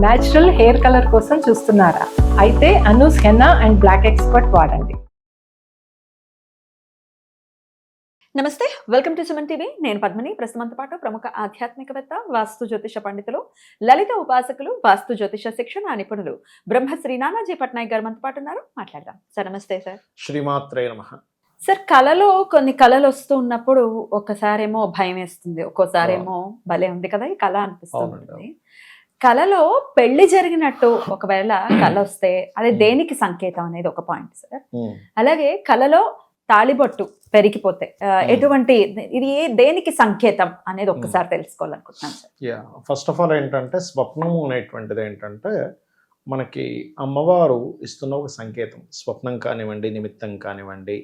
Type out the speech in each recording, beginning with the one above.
Natural hair colour కోసం చూస్తున్నారా? అయితే Anoos henna and black expert వాడండి. నమస్తే, వెల్కమ్ టు సుమన్ టీవీ. నేను పద్మిని. ప్రస్తుతంతో పాటు ప్రముఖ ఆధ్యాత్మికవేత్త, వాస్తు జ్యోతిష పండితులు, లలిత ఉపాసకులు, వాస్తు జ్యోతిష శిక్షణ నిపుణులు బ్రహ్మశ్రీ నానాజీ పట్నాయక్ గారు మనతో పాటు ఉన్నారు. మాట్లాడదాం సార్. నమస్తే సార్. శ్రీమాత్రే నమః. సార్, కళలో కొన్ని కళలు వస్తూ ఉన్నప్పుడు ఒక్కసారేమో భయం వేస్తుంది, ఒక్కోసారేమో భలే ఉంది కదా ఈ కళ అనిపిస్తుంది. కళలో పెళ్లి జరిగినట్టు ఒకవేళ కళ వస్తే అది దేనికి సంకేతం అనేది ఒక పాయింట్ సార్. అలాగే కళలో తాళిబొట్టు పెరిగిపోతే ఎటువంటి ఇది దేనికి సంకేతం అనేది ఒక్కసారి తెలుసుకోవాలనుకుంటున్నాను సార్. ఫస్ట్ ఆఫ్ ఆల్ ఏంటంటే స్వప్నము అనేటువంటిది ఏంటంటే మనకి అమ్మవారు ఇస్తున్న ఒక సంకేతం. స్వప్నం కానివ్వండి, నిమిత్తం కానివ్వండి,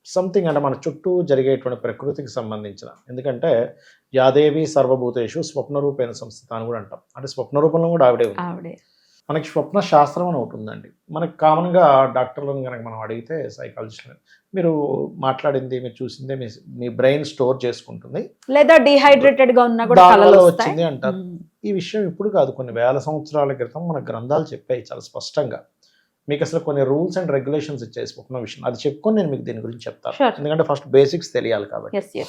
సంథింగ్ అంటే మన చుట్టూ జరిగేటువంటి ప్రకృతికి సంబంధించిన. ఎందుకంటే యాదేవి సర్వభూతేషు స్వప్న రూపేణ సంస్థిత అని కూడా అంటాం. అంటే స్వప్న రూపంలో కూడా ఆవిడే ఉంది. మనకి స్వప్న శాస్త్రం అని ఒకటి ఉందండి. మనకి కామన్గా డాక్టర్లను కనుక మనం అడిగితే, సైకాలజిస్ట్ మీరు మాట్లాడింది, మీరు చూసిందే మీ బ్రెయిన్ స్టోర్ చేసుకుంటుంది, లేదా డిహైడ్రేటెడ్ గా ఉన్నా కూడా కళలో వచ్చింది అంటారు. ఈ విషయం ఇప్పుడు కాదు, కొన్ని వేల సంవత్సరాల క్రితం మన గ్రంథాలు చెప్పాయి చాలా స్పష్టంగా. మీకు అసలు కొన్ని రూల్స్ అండ్ రెగ్యులేషన్స్ ఇచ్చాయి స్వప్న విషయం. అది చెప్పుకొని నేను మీకు దీని గురించి చెప్తాను. ఎందుకంటే ఫస్ట్ బేసిక్స్ తెలియాలి కాబట్టి.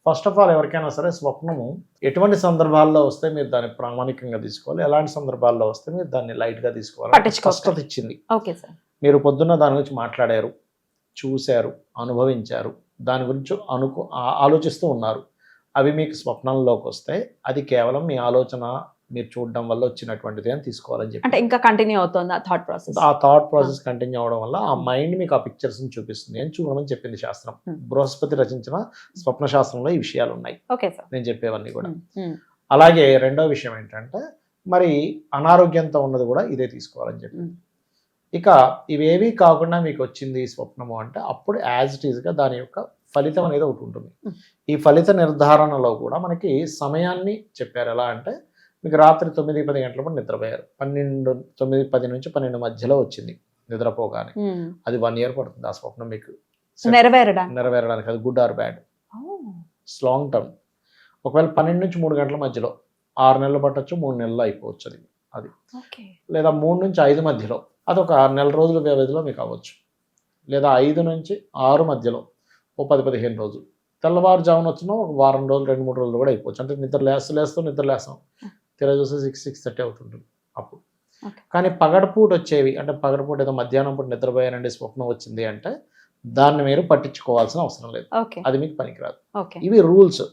ఫస్ట్ ఆఫ్ ఆల్ ఎవరికైనా సరే స్వప్నము ఎటువంటి సందర్భాల్లో వస్తే మీరు దాన్ని ప్రామాణికంగా తీసుకోవాలి, ఎలాంటి సందర్భాల్లో వస్తే మీరు దాన్ని లైట్గా తీసుకోవాలి. స్పష్టత ఇచ్చింది. మీరు పొద్దున్న దాని గురించి మాట్లాడారు, చూశారు, అనుభవించారు, దాని గురించి ఆలోచిస్తూ ఉన్నారు. అవి మీకు స్వప్నంలోకి వస్తే అది కేవలం మీ ఆలోచన, మీరు చూడడం వల్ల వచ్చినటువంటిది అని తీసుకోవాలని చెప్పి. అంటే ఇంకా కంటిన్యూ అవుతుంది ఆ థాట్ ప్రాసెస్. ఆ థాట్ ప్రాసెస్ కంటిన్యూ అవడం వల్ల ఆ మైండ్ మీకు ఆ పిక్చర్స్ ని చూపిస్తుంది అని చూడమని చెప్పింది శాస్త్రం. బృహస్పతి రచించిన స్వప్న శాస్త్రంలో ఈ విషయాలు ఉన్నాయి, నేను చెప్పేవన్నీ కూడా. అలాగే రెండో విషయం ఏంటంటే మరి అనారోగ్యంతో ఉన్నది కూడా ఇదే తీసుకోవాలని చెప్పి. ఇక ఇవేవి కాకుండా మీకు వచ్చింది స్వప్నము అంటే అప్పుడు యాజ్ ఇట్ ఈజ్ గా దాని యొక్క ఫలితం అనేది ఒకటి ఉంటుంది. ఈ ఫలిత నిర్ధారణలో కూడా మనకి సమయాన్ని చెప్పారు. ఎలా అంటే మీకు రాత్రి 9-10 గంటలప్పుడు నిద్రపోయారు, 9-10 నుంచి 12 మధ్యలో వచ్చింది నిద్రపోగానే. అది 1 year పడుతుంది ఆ స్వప్నం మీకు నెరవేరడానికి. అది good or bad, long term. ఒకవేళ 12 నుంచి 3 గంటల మధ్యలో 6 నెలలు పట్టచ్చు, 3 నెలలు అయిపోవచ్చు అది. లేదా 3 నుంచి 5 మధ్యలో అదొక 6 నెల రోజుల వ్యవధిలో మీకు అవ్వచ్చు. లేదా 5 నుంచి 6 మధ్యలో ఓ 10-15 రోజులు. తెల్లవారుజామున వచ్చినా ఒక వారం రోజులు, 2-3 రోజులు కూడా అయిపోవచ్చు. అంటే నిద్ర లేస్తాం తెర చూస్తే 6-6:30 అవుతుంటుంది అప్పుడు. కానీ పగడపూట వచ్చేవి, అంటే పగడపూట ఏదో మధ్యాహ్నం పూట నిద్రపోయానండి స్వప్నం వచ్చింది అంటే దాన్ని మీరు పట్టించుకోవాల్సిన అవసరం లేదు, అది మీకు పనికిరాదు. ఇవి రూల్స్.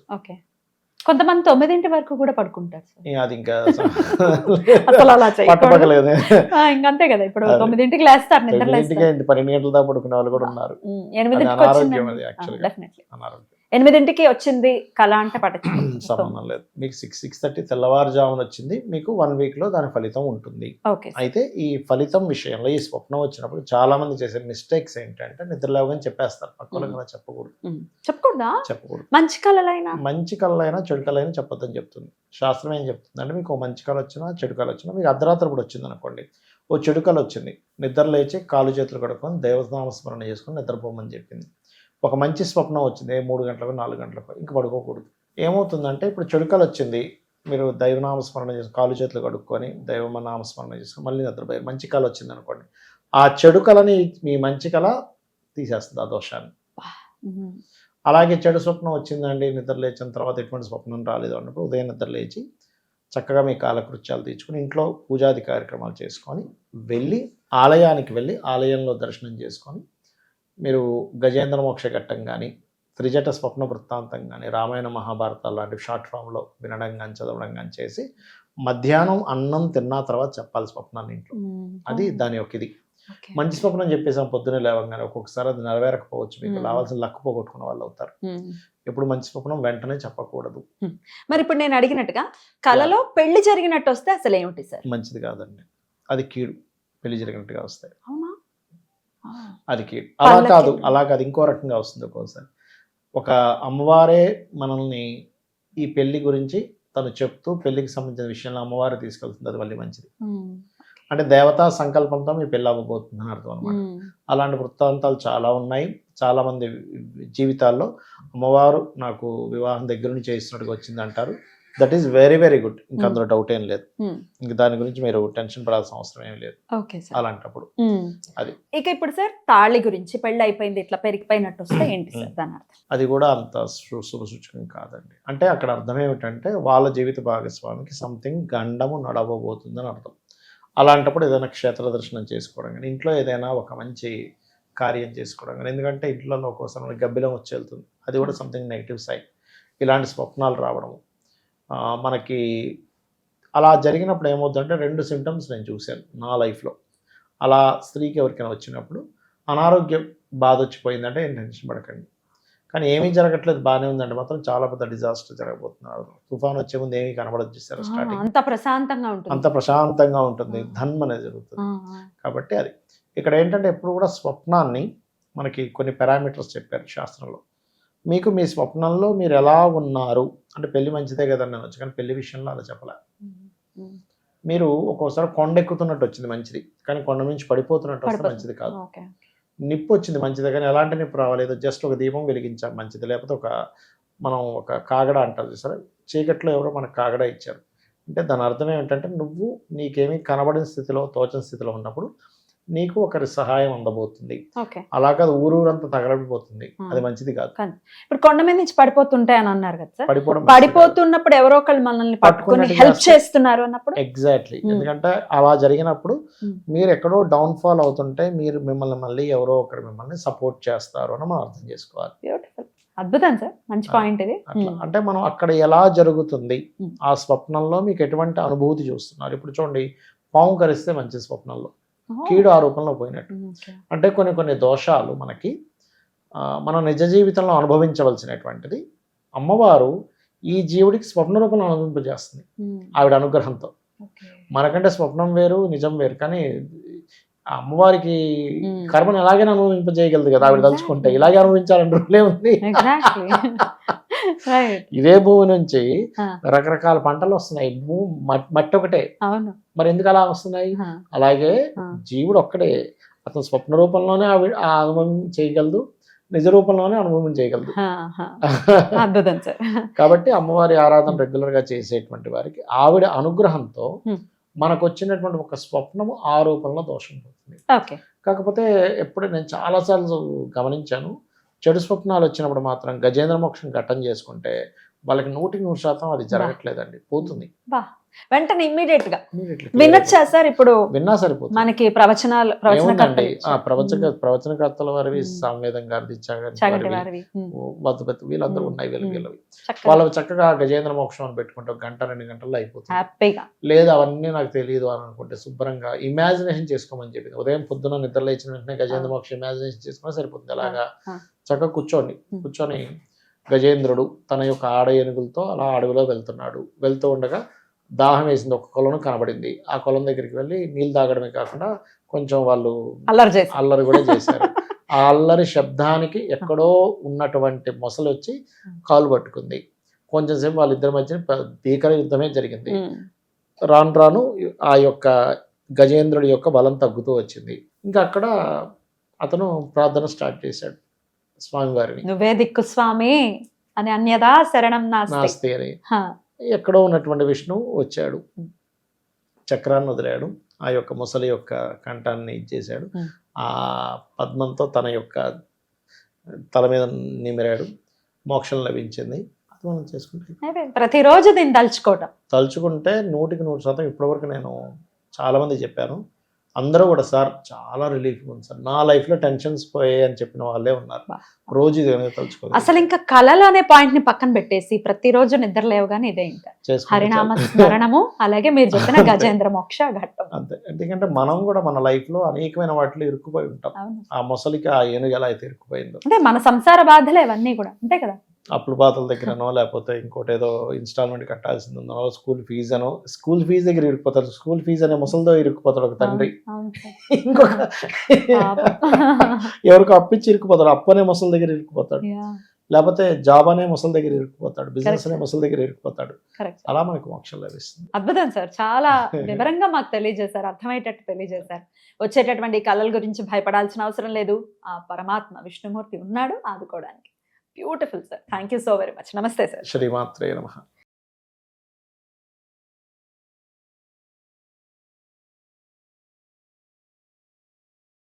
కొంతమంది 9 వరకు కూడా పడుకుంటారు. అది ఇంకా పట్టపగలేదు, ఇంకంతే కదా. ఇప్పుడు 9కి లేస్తారు, 12 గంటల దాకా పడుకునే వాళ్ళు కూడా ఉన్నారు. 8కి వచ్చింది కళ అంటే సంబంధం లేదు. మీకు 6-6:30 తెల్లవారుజామున వచ్చింది, మీకు 1 week లో దాని ఫలితం ఉంటుంది. అయితే ఈ ఫలితం విషయంలో ఈ స్వప్నం వచ్చినప్పుడు చాలా మంది చేసే మిస్టేక్స్ ఏంటంటే నిద్రలేవగానే చెప్పేస్తారు. పక్కన చెప్పకూడదు. మంచి కళలైనా చెడు కళైనా చెప్పొద్దని చెప్తుంది శాస్త్రం. ఏం చెప్తుంది అంటే మీకు మంచి కళ వచ్చినా చెడు కళ వచ్చినా, మీకు అర్ధరాత్రి కూడా వచ్చింది అనుకోండి, ఓ చెడు కళ వచ్చింది, నిద్ర లేచి కాలు చేతులు కడుక్కొని దైవనామస్మరణ చేసుకొని నిద్రపోమని చెప్పింది. ఒక మంచి స్వప్నం వచ్చింది 3 గంటలకు 4 గంటలకు, ఇంక పడుకోకూడదు. ఏమవుతుందంటే ఇప్పుడు చెడుకలు వచ్చింది, మీరు దైవనామస్మరణ చేసి కాలు చేతులు కడుక్కొని దైవనామస్మరణ చేసుకొని మళ్ళీ నిద్రపోయారు. మంచి కళ వచ్చింది అనుకోండి, ఆ చెడు కళని మీ మంచి కళ తీసేస్తుంది, ఆ దోషాన్ని. అలాగే చెడు స్వప్నం వచ్చిందండి, నిద్ర లేచిన తర్వాత ఎటువంటి స్వప్నం రాలేదు అన్నప్పుడు ఉదయం నిద్ర లేచి చక్కగా మీ కాలకృత్యాలు తీర్చుకొని ఇంట్లో పూజాది కార్యక్రమాలు చేసుకొని ఆలయానికి వెళ్ళి ఆలయంలో దర్శనం చేసుకొని మీరు గజేంద్ర మోక్ష ఘట్టం కానీ, త్రిజట స్వప్న వృత్తాంతం కానీ, రామాయణ మహాభారతాలు లాంటి షార్ట్ ఫామ్లో వినడం కానీ చదవడం కానీ చేసి మధ్యాహ్నం అన్నం తిన్న తర్వాత చెప్పాలి స్వప్నాన్ని ఇంట్లో. అది దాని యొక్క ఇది. మంచి స్వప్నం చెప్పేసాం పొద్దున్నే లేవగానే, ఒక్కొక్కసారి అది నెరవేరకపోవచ్చు, మీకు రావాల్సిన లక్కు పోగొట్టుకున్న వాళ్ళు అవుతారు. ఎప్పుడు మంచి స్వప్నం వెంటనే చెప్పకూడదు. మరి ఇప్పుడు నేను అడిగినట్టుగా కళలో పెళ్లి జరిగినట్టు వస్తే అసలు ఏమిటి సార్? మంచిది కాదండి, అది కీడు. పెళ్లి జరిగినట్టుగా వస్తాయి అది కీడు. అలా కాదు ఇంకో రకంగా వస్తుంది. ఒక్కోసారి ఒక అమ్మవారే మనల్ని ఈ పెళ్లి గురించి తను చెప్తూ పెళ్లికి సంబంధించిన విషయంలో అమ్మవారే తీసుకెళ్తుంది, అది మళ్ళీ మంచిది. అంటే దేవతా సంకల్పంతో మీ పెళ్ళి అవ్వబోతుంది అని అర్థం అనమాట. అలాంటి వృత్తాంతాలు చాలా ఉన్నాయి. చాలా మంది జీవితాల్లో అమ్మవారు నాకు వివాహం దగ్గర నుంచి చేస్తున్నట్టుగా వచ్చింది అంటారు. That is very very good. ఇంకా అందులో డౌట్ ఏం లేదు. ఇంక దాని గురించి మీరు టెన్షన్ పడాల్సిన అవసరం ఏం లేదు ఓకే సార్. అలాంటప్పుడు. అది ఇక ఇప్పుడు సార్ తాళి గురించి, పెళ్లి అయిపోయింది ఇట్లా పెరిగిపోయినట్టు వస్తే ఏంటి సార్ దాని అర్థం? అది కూడా అంత శుభసూచకం కాదండి. అంటే అక్కడ అర్థం ఏమిటంటే వాళ్ళ జీవిత భాగస్వామికి సంథింగ్ గండము నడవబోతుందని అర్థం. అలాంటప్పుడు ఏదైనా క్షేత్ర దర్శనం చేసుకోవడం కానీ, ఇంట్లో ఏదైనా ఒక మంచి కార్యం చేసుకోవడం కానీ, ఎందుకంటే ఇంట్లో ఒక్కోసారి గబ్బిలం వచ్చి వెళ్తుంది, అది కూడా సంథింగ్ నెగిటివ్ సైడ్. ఇలాంటి స్వప్నాలు రావడము మనకి అలా జరిగినప్పుడు ఏమవుతుందంటే 2 సింటమ్స్ నేను చూశాను నా లైఫ్లో. అలా స్త్రీకి ఎవరికైనా వచ్చినప్పుడు అనారోగ్య బాధ వచ్చిపోయిందంటే ఏం టెన్షన్ పడకండి, కానీ ఏమీ జరగట్లేదు బాగానే ఉందంటే మాత్రం చాలా పెద్ద డిజాస్టర్ జరగబోతున్నారు. తుఫాన్ వచ్చే ముందు ఏమీ కనబడదు చూసారు స్టార్టింగ్, అంత ప్రశాంతంగా ఉంటుంది, అంత ప్రశాంతంగా ఉంటుంది, ధన్మ అనేది జరుగుతుంది. కాబట్టి అది ఇక్కడ ఏంటంటే ఎప్పుడు కూడా స్వప్నాన్ని మనకి కొన్ని పారామీటర్స్ చెప్పారు శాస్త్రంలో. మీకు మీ స్వప్నంలో మీరు ఎలా ఉన్నారు అంటే పెళ్లి మంచిదే కదా నేను వచ్చి, కానీ పెళ్లి విషయంలో అలా చెప్పలే. మీరు ఒక్కోసారి కొండ ఎక్కుతున్నట్టు వచ్చింది మంచిది, కానీ కొండ నుంచి పడిపోతున్నట్టు వస్తే మంచిది కాదు. నిప్పు వచ్చింది మంచిదే, కానీ ఎలాంటి నిప్పు రావాలేదు, జస్ట్ ఒక దీపం వెలిగించాం మంచిది. లేకపోతే మనం ఒక కాగడ అంటారు సరే, చీకట్లో ఎవరో మనకు కాగడ ఇచ్చారు అంటే దాని అర్థం ఏమిటంటే నువ్వు నీకేమీ కనబడిన స్థితిలో తోచని స్థితిలో ఉన్నప్పుడు నీకు ఒకరి సహాయం అందబోతుంది. అలా కాదు ఊరంతా తగలబడిపోతుంది, అది మంచిది కాదు. ఇప్పుడు కొండ మీద నుంచి పడిపోతుంటాయి అని అన్నారు కదా సార్, పడిపోతున్నప్పుడు ఎవరో ఒకళ్ళు మనల్ని పట్టుకొని హెల్ప్ చేస్తున్నారు అన్నప్పుడు ఎగ్జాక్ట్లీ. ఎందుకంటే అలా జరిగినప్పుడు మీరు ఎక్కడో డౌన్ ఫాల్ అవుతుంటే మీరు మిమ్మల్ని మళ్ళీ ఎవరో ఒకరు మిమ్మల్ని సపోర్ట్ చేస్తారు అని మనం అర్థం చేసుకోవాలి. బ్యూటిఫుల్, అద్భుతం సార్, మంచి పాయింట్ ఇది. అంటే మనం అక్కడ ఎలా జరుగుతుంది ఆ స్వప్నంలో మీకు ఎటువంటి అనుభూతి చూస్తున్నారు. ఇప్పుడు చూడండి, పాము కరిస్తే మంచి స్వప్నంలో కీడు ఆరోపణలో పోయినట్టు. అంటే కొన్ని దోషాలు మనకి మనం నిజ జీవితంలో అనుభవించవలసినటువంటిది అమ్మవారు ఈ జీవుడికి స్వప్న రూపంలో అనుభవింపజేస్తుంది ఆవిడ అనుగ్రహంతో. మనకంటే స్వప్నం వేరు నిజం వేరు, కానీ అమ్మవారికి కర్మను ఎలాగైనా అనుభవింపజేయగలదు కదా ఆవిడ తలుచుకుంటే. ఇలాగే అనుభవించాలని రూలే ఉంది. ఇదే భూమి నుంచి రకరకాల పంటలు వస్తున్నాయి, మట్టి ఒకటే, మరి ఎందుకు అలా వస్తున్నాయి? అలాగే జీవుడు ఒక్కడే, అతను స్వప్న రూపంలోనే ఆవిడ అనుభవం చేయగలదు, నిజ రూపంలోనే అనుభవం చేయగలదు. కాబట్టి అమ్మవారి ఆరాధన రెగ్యులర్ గా చేసేటువంటి వారికి ఆవిడ అనుగ్రహంతో మనకు వచ్చినటువంటి ఒక స్వప్నము ఆ రూపంలో దోషం పోతుంది. కాకపోతే ఎప్పుడు నేను చాలాసార్లు గమనించాను, చెడు స్వప్నాలు వచ్చినప్పుడు మాత్రం గజేంద్ర మోక్షం ఘట్టం చేసుకుంటే వాళ్ళకి 100% అది జరగట్లేదండి, పోతుంది వెంటనే ఇమ్మీడియట్ గా. వినొచ్చా సార్? ఇప్పుడు విన్నా సరిపోతుంది. మనకి ప్రవచనకర్తల వారివి, సామవేదం గారి వీళ్ళందరూ ఉన్నాయి, వీళ్ళవి వాళ్ళు చక్కగా గజేంద్ర మోక్షం అని పెట్టుకుంటే 1-2 గంటల్లో అయిపోతుంది. లేదు అవన్నీ నాకు తెలియదు అని అనుకుంటే శుభ్రంగా ఇమాజినేషన్ చేసుకోమని చెప్పింది. ఉదయం పొద్దున నిద్ర లేచిన వెంటనే గజేంద్ర మోక్షం ఇమాజినేషన్ చేసుకుని సరిపోతుంది. అలాగా చక్కగా కూర్చొని గజేంద్రుడు తన యొక్క ఆడ ఏనుగులతో అలా అడవిలో వెళ్తూ ఉండగా దాహం వేసింది, ఒక కొలను కనబడింది. ఆ కొలం దగ్గరికి వెళ్ళి నీళ్ళు తాగడమే కాకుండా కొంచెం వాళ్ళు అల్లరి కూడా చేశారు. ఆ అల్లరి శబ్దానికి ఎక్కడో ఉన్నటువంటి మొసలు వచ్చి కాలు పట్టుకుంది. కొంచెం సేపు వాళ్ళిద్దరి మధ్య భీకర యుద్ధమే జరిగింది. రాను ఆ యొక్క గజేంద్రుడి యొక్క బలం తగ్గుతూ వచ్చింది. ఇంకా అక్కడ అతను ప్రార్థన స్టార్ట్ చేశాడు స్వామివారిని, నువ్వే దిక్కు స్వామి అని, అన్యదా శరణం నాస్తి అని. ఎక్కడో ఉన్నటువంటి విష్ణువు వచ్చాడు, చక్రాన్ని వదిలాడు, ఆ యొక్క ముసలి యొక్క కంఠాన్ని ఇచ్చేశాడు, ఆ పద్మంతో తన యొక్క తల మీద నిమిరాడు, మోక్షం లభించింది. అది మనం చేసుకుంటే ప్రతిరోజు దీన్ని తలుచుకుంటే 100% ఇప్పటివరకు నేను చాలా మంది చెప్పాను, అందరూ కూడా సార్ చాలా రిలీఫ్ ఉంది సార్, నా లైఫ్లో టెన్షన్స్ పోయాయి అని చెప్పిన వాళ్ళే ఉన్నారు. రోజు తలుచుకో. అసలు ఇంకా కళలు అనే పాయింట్ ని పక్కన పెట్టేసి ప్రతిరోజు నిద్ర లేవగానే ఇదే ఇంకా హరినామ స్మరణము, అలాగే మీరు చెప్పిన గజేంద్ర మోక్ష ఘట్టం అంతే. ఎందుకంటే మనం కూడా మన లైఫ్ లో అనేకమైన వాటిలో ఇరుక్కుపోయి ఉంటాం. ఆ మొసలికి ఆ ఏనుగు ఎలా అయితే ఇరుక్కుపోయిందో, అంటే మన సంసార బాధలే ఇవన్నీ కూడా అంతే కదా. అప్పుల బాధల దగ్గరనో, లేకపోతే ఇంకోటి ఏదో ఇన్స్టాల్మెంట్ కట్టాల్సింది ఉందనో, స్కూల్ ఫీజు దగ్గర ఇరుక్కుపోతాడు. స్కూల్ ఫీజు అనే ముసలితో ఇరుక్కుపోతాడు ఒక తండ్రి. ఇంకొక ఎవరికి అప్పిచ్చి ఇరుక్కుపోతాడు, అప్పు అనే ముసలి దగ్గర ఇరుక్కుపోతాడు. లేకపోతే జాబ్ అనే ముసలి దగ్గర ఇరుక్కుపోతాడు, బిజినెస్ అనే ముసలి దగ్గర ఇరుక్కుపోతాడు. అలా మనకు మోక్షం లభిస్తుంది. అద్భుతం సార్, చాలా వివరంగా మాకు తెలియజేశారు, అర్థమయ్యేటట్టు తెలియజేశారు. వచ్చేటటువంటి కళల గురించి భయపడాల్సిన అవసరం లేదు, ఆ పరమాత్మ విష్ణుమూర్తి ఉన్నాడు ఆదుకోవడానికి. Beautiful sir, thank you so very much. నమస్తే సార్. శ్రీమాత్రే నమః.